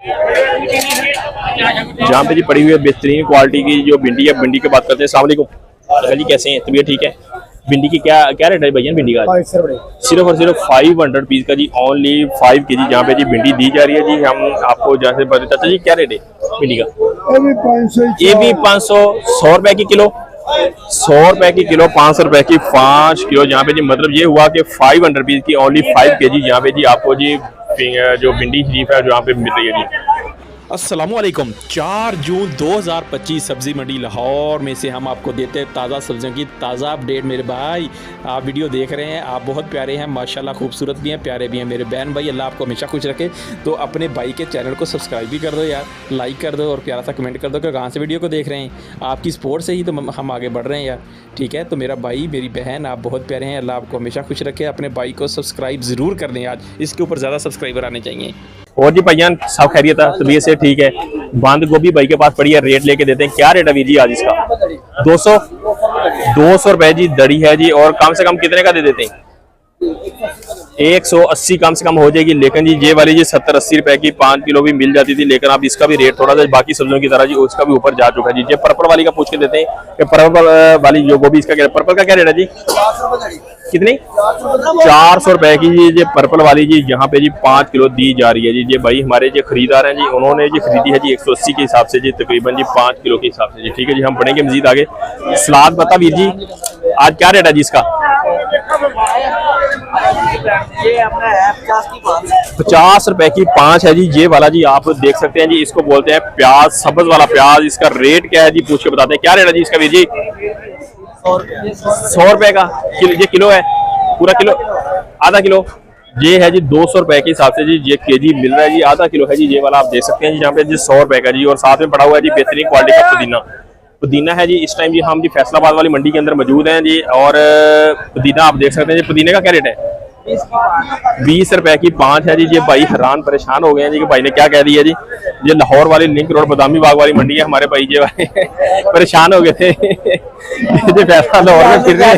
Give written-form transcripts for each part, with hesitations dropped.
जहाँ पे जी पड़ी हुई है बेहतरीन क्वालिटी की जो भिंडी है, भिंडी की बात करते हैं। अस्सलाम वालेकुम जी, कैसे हैं? तबीयत ठीक है? भिंडी की क्या क्या रेट है भैया भिंडी का? सिर्फ और सिर्फ 500 पीस का जी, ओनली 5 kg जहाँ पे जी भिंडी दी जा रही है जी। हम आपको जहाँ से बता जी क्या रेट है भिंडी का? ये भी 500, 100 रुपए की किलो, 100 रुपए की किलो, 500 रुपए की 5 किलो। जहाँ पे जी मतलब ये हुआ कि 500 पीस की ओनली 5 kg जहाँ पे जी आपको जी जो भिंडी शरीफ है जहाँ पे मिल रही है जी। अस्सलामुअलैकुम। 4 जून 2025 सब्ज़ी मंडी लाहौर में से हम आपको देते हैं ताज़ा सब्जियों की ताज़ा अपडेट। मेरे भाई आप वीडियो देख रहे हैं, आप बहुत प्यारे हैं माशाल्लाह, खूबसूरत भी हैं, प्यारे भी हैं मेरे बहन भाई। अल्लाह आपको हमेशा खुश रखे। तो अपने भाई के चैनल को सब्सक्राइब भी कर दो यार, लाइक कर दो और प्यारा सा कमेंट कर दो कि कहाँ से वीडियो को देख रहे हैं। आपकी सपोर्ट से ही तो हम आगे बढ़ रहे हैं यार, ठीक है? तो मेरा भाई मेरी बहन आप बहुत प्यारे हैं, अल्लाह आपको हमेशा खुश रखे। अपने भाई को सब्सक्राइब ज़रूर कर दें, आज इसके ऊपर ज़्यादा सब्सक्राइबर आने चाहिए। और जी भैया सब खैरियत है, तबीयत से ठीक है? बंद गोभी भाई के पास पड़ी है, रेट लेके देते हैं। क्या रेट है वीर जी आज इसका? 200 रुपए जी दड़ी है जी। और कम से कम कितने का दे देते हैं? 180 कम से कम हो जाएगी। लेकिन जी ये वाली जी 70-80 रुपए की 5 किलो भी मिल जाती थी, लेकिन अब इसका भी रेट थोड़ा सा बाकी सब्जियों की तरह जी उसका भी ऊपर जा चुका है जी। ये पर्पल वाली का पूछ के देते हैं कि पर्पल वाली जो गोभी इसका क्या, पर्पल का क्या रेट है जी? कितनी? 400 रुपए की जी ये पर्पल वाली जी यहाँ पे जी 5 किलो दी जा रही है जी। ये भाई हमारे जो खरीदार हैं जी, उन्होंने जी खरीदी है जी 180 के हिसाब से जी, तकरीबन जी 5 किलो के हिसाब से जी, ठीक है जी। हम बढ़ेंगे मजीद आगे। सलाद बता वीर जी आज क्या रेट है जी इसका? 50 रुपए की 5 है जी। ये वाला जी आप देख सकते हैं जी, इसको बोलते हैं प्याज, सब्ज वाला प्याज। इसका रेट क्या है जी पूछ के बताते हैं। क्या रेट है जी इसका वीर जी? 100 रुपए का ये किलो है, पूरा किलो, आधा किलो ये है जी 200 रुपए के हिसाब से जी ये केजी मिल रहा है जी। आधा किलो है जी ये वाला आप देख सकते हैं जी, यहाँ पे जी 100 रुपए का जी। और साथ में पड़ा हुआ है जी बेहतरीन क्वालिटी का पुदीना है जी। इस टाइम जी हम जी फैसलाबाद वाली मंडी के अंदर मौजूद हैं जी। और पुदीना आप देख सकते हैं जी। पुदीने का क्या रेट है? 20 रुपए की 5 है जी। ये भाई हैरान परेशान हो गए हैं जी कि भाई ने क्या कह दिया जी। ये लाहौर वाली लिंक रोड बदामी बाग वाली मंडी है, हमारे भाई जी परेशान हो गए थे ये फैसला लाहौर में फिर रहे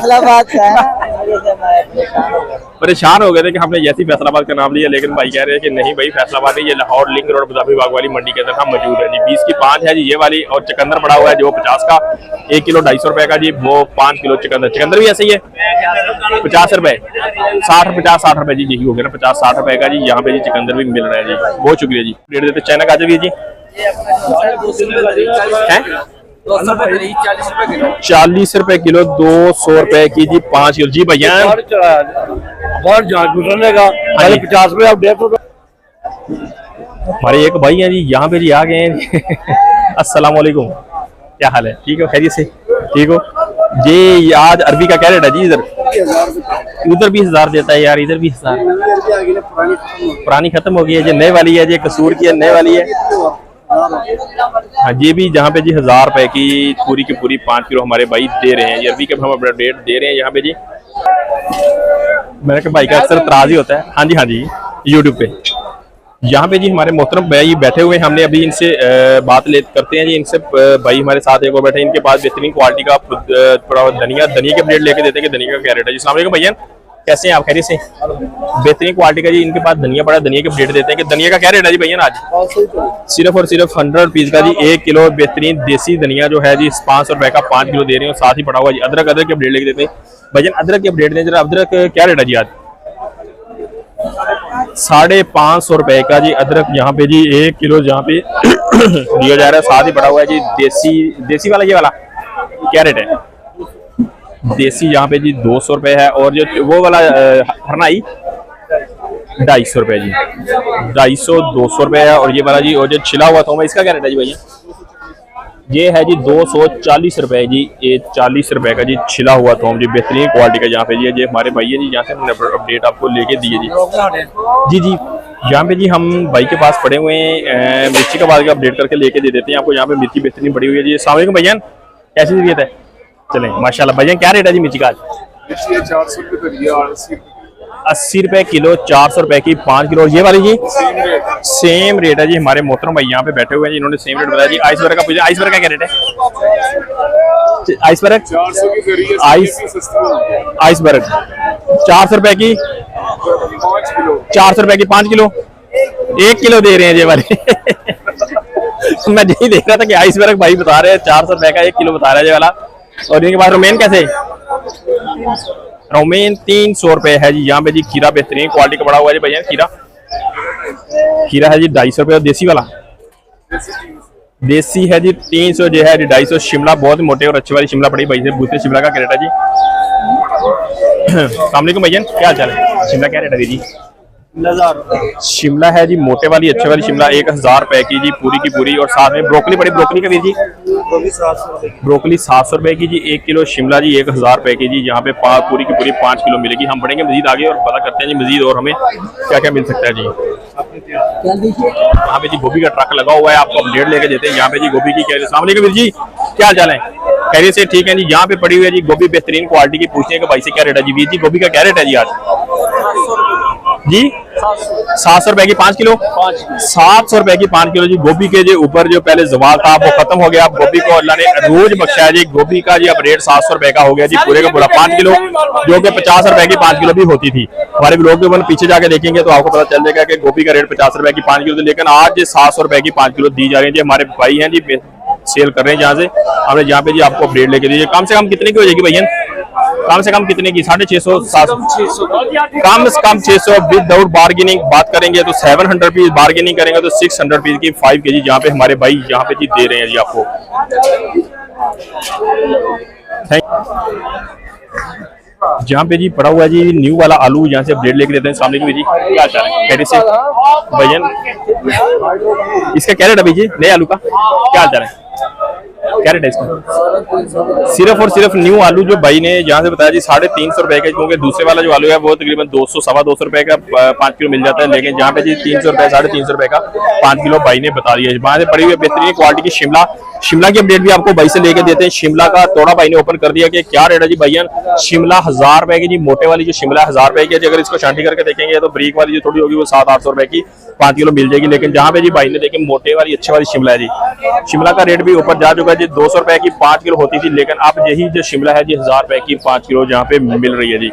परेशान हो गए थे कि हमने जैसी फैसलाबाद का नाम लिया, लेकिन भाई कह रहे हैं कि नहीं भाई फैसलाबाद नहीं, ये लाहौर लिंक रोड बदामी बाग वाली मंडी के अंदर हम मौजूद है जी। 20 की 5 है जी ये वाली। और चकंदर पड़ा हुआ है जो 50 का, 1 किलो 250 रुपए का जी। वो 5 किलो चकंदर भी ऐसे ही है 50 रुपए, 60 रुपए जी, यही हो गया ना 50-60 रुपए का जी। यहाँ पे जी चकंदर भी मिल रहा है जी। बहुत शुक्रिया जी। रेट देते चाइना का जी 40 रुपए किलो, 200 रुपए की जी 5 किलो जी भैया। हमारे एक भाई हैं जी यहाँ पे जी आ गए हैं अस्सलाम वालेकुम, क्या हाल है? ठीक हो? खैरियत से ठीक हो जी? आज अरबी का क्या रेट है जी? उधर 20,000 देता है यार, इधर 20,000। पुरानी खत्म हो गई है जी, नए वाली है जी, कसूर की है, नए वाली है। हाँ ये भी जहाँ पे जी 1000 रुपए की पूरी 5 किलो हमारे भाई दे रहे हैं जी। अरबी के हम अपना रेट दे रहे हैं यहाँ पे जी। मेरे के भाई का अक्सर तराजी होता है। हाँ जी यूट्यूब पे। यहाँ पे जी हमारे मोहतरम भाई बैठे हुए हैं, हमने अभी इनसे बात करते हैं जी इनसे। भाई हमारे साथ एक और बैठे हैं, इनके पास बेहतरीन क्वालिटी का धनिया के अपडेट लेके देते हैं कि धनिया का क्या रेट है जी। अस्सलाम वालेकुम भैया, कैसे हैं आप? खैरियत से? बेहतरीन क्वालिटी का जी इनके पास धनिया पड़ा, धनिया के अपडेट देते हैं कि धनिया का क्या रेट है जी भैया आज? सिर्फ और सिर्फ 100 रुपीज का जी 1 किलो बेहतरीन देसी धनिया जो है जी 500 रुपए का 5 किलो दे रहे हैं। साथ ही पड़ा हुआ जी अदरक के अपडेट लेके देते हैं भैया। अदरक के अपडेट दें जरा, अदरक क्या रेट है जी आज? 550 रुपए का जी अदरक यहाँ पे जी 1 किलो जहाँ पे दिया जा रहा है। साथ ही पड़ा हुआ है जी देसी वाला, ये वाला क्या रेट है? देसी यहाँ पे जी 200 रुपए है। और जो वो वाला हरनाई 250 रुपए जी, 250-200 रुपए है। और ये वाला जी और जो छिला हुआ था इसका क्या रेट है जी भैया? ये है जी 240 रुपए जी। ये 40 रुपए का जी छिला हुआ थोम जी, बेहतरीन क्वालिटी का यहाँ पे जी। ये हमारे भाई है जी, यहाँ से हमने अपडेट आपको लेके दिए जी। यहाँ पे जी हम भाई के पास पड़े हुए हैं, मिर्ची का बाद अपडेट करके लेके दे देते हैं आपको। यहाँ पे मिर्ची बेहतरीन पड़ी हुई है जी। अस्सलाम वालेकुम भैया, कैसी तबीयत है? चलें माशाल्लाह। भैया क्या रेट है जी मिर्ची का आज? 80 रुपए किलो, 400 रुपए की 5 किलो। ये वाली जी सेम रेट है जी। हमारे मोहतरम भाई यहाँ पे बैठे हुए हैं जी, इन्होंने सेम रेट बताया जी। आइसबर्ग का पूछा, आइसबर्ग का क्या रेट है? आइसबर्ग 400 रुपए की 400 रुपए की 5 किलो, 1 किलो दे रहे हैं ये वाले मैं यही देख रहा था कि आइसबर्ग भाई बता रहे हैं 400 रुपए का 1 किलो बता रहा है ये वाला। और इनके पास रोमेन कैसे, रोमेन 300 रुपए है जी। यहाँ पे जी खीरा बेहतरीन क्वालिटी का बड़ा हुआ है जी भैया। खीरा है जी 250 रुपए। और देसी वाला देसी है जी 300 जो है जी 250। शिमला बहुत मोटे और अच्छी वाली शिमला पड़ी भाई से, दूसरे शिमला का क्या रेट है जी। अस्सलामुअलैकुम भैया, क्या हाल चाल है। शिमला क्या रेट है जी। शिमला है जी मोटे वाली अच्छी वाली शिमला 1000 रुपए की जी पूरी की पूरी। और साथ में ब्रोकली पड़ी, ब्रोकली का वीर जी ब्रोकली 700 रुपए की जी 1 किलो। शिमला जी 1000 रुपए की जी। यहाँ पे पूरी की पूरी 5 किलो मिलेगी। हम बढ़ेंगे मजीद आगे और पता करते हैं जी मजीद और हमें क्या क्या मिल सकता है जी। यहाँ पे जी गोभी का ट्रक लगा हुआ है, आपको अपडेट लेके देते हैं। यहाँ पे जी गोभी की अस्सलाम वालेकुम वीर जी, क्या हाल चाल है। कैरियर से ठीक है जी। यहाँ पे पड़ी हुई है जी गोभी बेहतरीन क्वालिटी की। पूछते हैं कि भाई से क्या रेट है जी। वीर जी गोभी का क्या रेट है जी आज जी। 700 रुपए की 5 किलो। 700 रुपए की 5 किलो जी। गोभी के जो ऊपर जो पहले जवाल था वो खत्म हो गया। अब गोभी को अल्लाह ने रोज बख्शा है जी। गोभी का जी अब रेट 700 रुपए का हो गया जी पूरे का पूरा 5 किलो, जो कि 50 रुपए की 5 किलो भी होती थी। हमारे लोग के पीछे जाके देखेंगे तो आपको पता चल जाएगा कि गोभी का रेट 50 रुपए की 5 किलो थी, लेकिन आज 700 रुपए की 5 किलो दी जा रही है जी। हमारे भाई हैं जी सेल कर रहे हैं जहाँ से, हमने जहाँ पे जी आपको अपडेट लेके दीजिए। कम से कम कितने की हो जाएगी भैया, कम से कम कितने की। 650 700 कम से कम 600 विदाउट बार्गेनिंग बात करेंगे तो 700 रुपीज, बार्गेनिंग करेंगे तो 600 रुपीज की 5 केजी जहाँ पे हमारे भाई यहाँ पे जी दे रहे हैं जी आपको। जहाँ पे जी पड़ा हुआ है जी न्यू वाला आलू, यहाँ से अपडेट लेके देते हैं। सामने की जी क्या चाह रहे हैं कैसे से भैया, इसका क्या रेट है भैया नए आलू का, क्या चाह रहे हैं क्या रेट है इसका। सिर्फ और सिर्फ न्यू आलू जो भाई ने जहाँ से बताया जी 350 रुपए का, क्योंकि दूसरे वाला जो आलू है वो तकरीबन 200 सवा 200 रुपए का 5 किलो मिल जाता है, लेकिन जहाँ पे जी 300 रुपए 350 रुपए का 5 किलो भाई ने बता दिया। वहां से पड़ी हुई बेहतरीन क्वालिटी की शिमला, शिमला की अपडेट भी आपको भाई से लेके देते हैं। शिमला का तोड़ा भाई ने ओपन कर दिया कि क्या रेट है जी भैया। शिमला 1000 रुपए की जी, मोटे वाली जो शिमला 1000 रुपए की है। अगर इसको शांति करके देखेंगे तो ब्रीक वाली जो थोड़ी होगी वो 700-800 रुपए की 5 किलो मिल जाएगी, लेकिन जहाँ पे जी भाई ने देखे मोटे वाली अच्छी वाली शिमला है जी। शिमला का रेट भी ऊपर जा चुका है जी। 200 रुपए की 5 किलो होती थी, लेकिन अब यही जो शिमला है जी 1000 रुपए की 5 किलो जहाँ पे मिल रही है जी।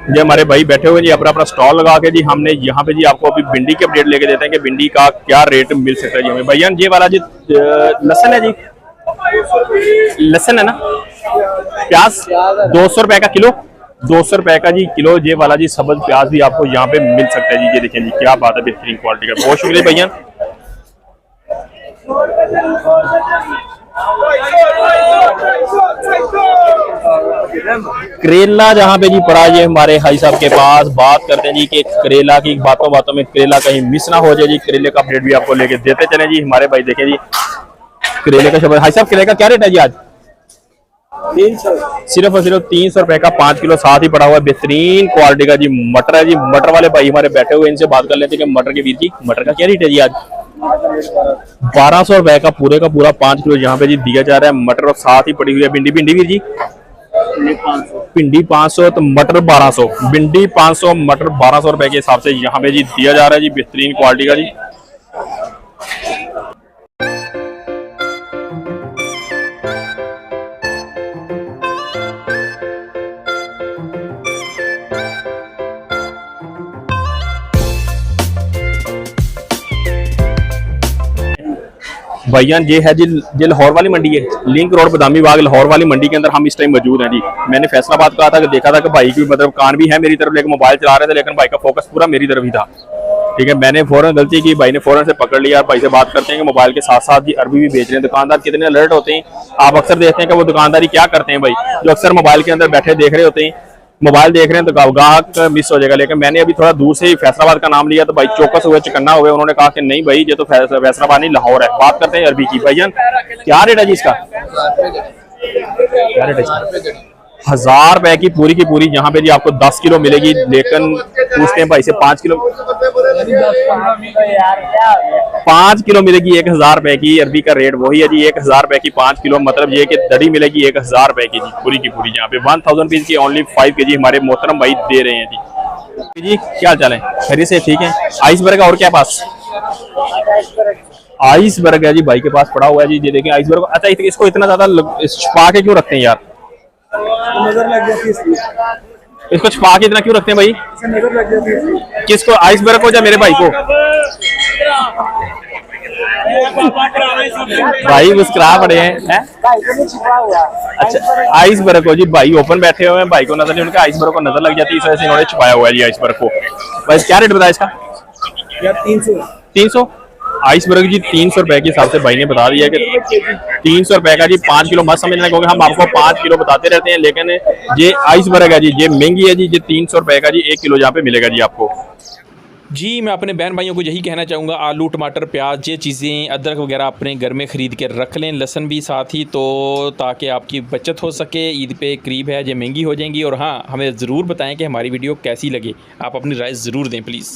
ये हमारे भाई बैठे हुए जी अपना अपना स्टॉल लगा के जी। हमने यहाँ पे जी आपको अभी भिंडी की अपडेट लेके देते हैं कि भिंडी का क्या रेट मिल सकता है जी हमें। भैया ये वाला जी लहसन है जी, लहसन है ना, प्याज 200 रुपए का किलो, 200 रुपए का जी किलो। ये वाला जी सब्ज प्याज भी आपको यहाँ पे मिल सकता है जी। ये देखें जी क्या बात है, बेहतरीन क्वालिटी का। बहुत शुक्रिया भैया। करेला जहाँ पे जी पड़ा ये हमारे भाई साहब के पास, बात करते हैं जी कि करेला की बातों बातों में करेला कहीं मिस ना हो जाए जी। करेले का अपडेट भी आपको लेके देते चले जी। हमारे भाई देखें जी करेले का शब्द भाई साहब, करेले का क्या रेट है जी आज। 300 सिर्फ और सिर्फ 300 रुपए का 5 किलो। साथ ही पड़ा हुआ बेहतरीन क्वालिटी का जी मटर है जी। मटर वाले भाई हमारे बैठे हुए, इनसे बात कर लेते हैं कि मटर के वीर जी मटर का क्या रेट है जी आज। 1200 रुपए का पूरा 5 किलो यहाँ पे जी दिया जा रहा है मटर। और साथ ही पड़ी हुई है भिंडी, भिंडी वीर जी भिंडी 500 तो मटर 1200, भिंडी 500 मटर 1200 रुपए के हिसाब से यहाँ पे जी दिया जा रहा है जी बेहतरीन क्वालिटी का जी। भैया ये है जी लाहौर वाली मंडी है, लिंक रोड बदामी बाग लाहौर वाली मंडी के अंदर हम इस टाइम मौजूद हैं जी। मैंने फैसलाबाद कहा था कि देखा था कि भाई की मतलब कान भी है मेरी तरफ, लेकिन मोबाइल चला रहे थे, लेकिन भाई का फोकस पूरा मेरी तरफ ही था। ठीक है, मैंने फौरन गलती की, भाई ने फौरन से पकड़ लिया। भाई से बात करते हैं कि मोबाइल के साथ साथ जी अरबी भी बेच रहे हैं। दुकानदार कितने अलर्ट होते हैं, आप अक्सर देखते हैं कि वो दुकानदारी क्या करते हैं भाई, जो अक्सर मोबाइल के अंदर बैठे देख रहे होते हैं, मोबाइल देख रहे हैं तो ग्राहक मिस हो जाएगा। लेकिन मैंने अभी थोड़ा दूर से ही फैसलाबाद का नाम लिया तो भाई चौकस हुए, चकन्ना हुए। उन्होंने कहा कि नहीं भाई ये तो फैसलाबाद नहीं लाहौर है। बात करते हैं अरबी की। भैया क्या रेट है जी इसका, क्या रेट है इसका। 1000 रुपए की पूरी यहाँ पे जी आपको 10 किलो मिलेगी, लेकिन पूछते हैं भाई से 5 किलो 5 किलो मिलेगी 1000 रुपए की। अरबी का रेट वही है जी 1000 रुपए की 5 किलो, मतलब ये कि दड़ी मिलेगी 1000 रुपए की जी पूरी की पूरी। यहाँ पे 1000 रुपीज की ओनली 5 केजी हमारे मोहतरम भाई दे रहे हैं जी। क्या हाल चाल है, खैरियत से ठीक है। आइसबर्ग और क्या पास आइसबर्ग है जी भाई के पास पड़ा हुआ है जी। ये देखें आइसबर्ग। अच्छा इसको इतना ज्यादा छुपा के क्यों रखते हैं यार, नजर लग जाती है इसको छुपा के इतना क्यों रखते हैं भाई, नजर लग जाती है किसको, आइसबर्ग को या मेरे भाई को। भाई मुस्कुरा पड़े हैं? अच्छा आइसबर्ग को जी भाई ओपन बैठे हुए हैं, भाई को नजर नहीं, उनका आइसबर्ग को नजर लग जाती है, इस वजह से इन्होंने छुपाया हुआ है जी आइसबर्ग को। भाई क्या रेट बताया इसका? 300। आइसबर्ग जी 300 रुपए के हिसाब से भाई ने बता दिया कि 300 रुपए का जी 5 किलो मत समझना, क्योंकि हम आपको 5 किलो बताते रहते हैं, लेकिन ये आइसबर्ग है जी, ये महंगी है जी, ये 300 रुपए का जी 1 किलो यहाँ पे मिलेगा जी आपको। जी मैं अपने बहन भाइयों को यही कहना चाहूँगा, आलू टमाटर प्याज ये चीज़ें अदरक वगैरह अपने घर में ख़रीद के रख लें, लहसुन भी साथ ही, तो ताकि आपकी बचत हो सके। ईद पे करीब है, ये महंगी हो जाएंगी। और हाँ, हमें ज़रूर बताएं कि हमारी वीडियो कैसी लगे, आप अपनी राय ज़रूर दें प्लीज़।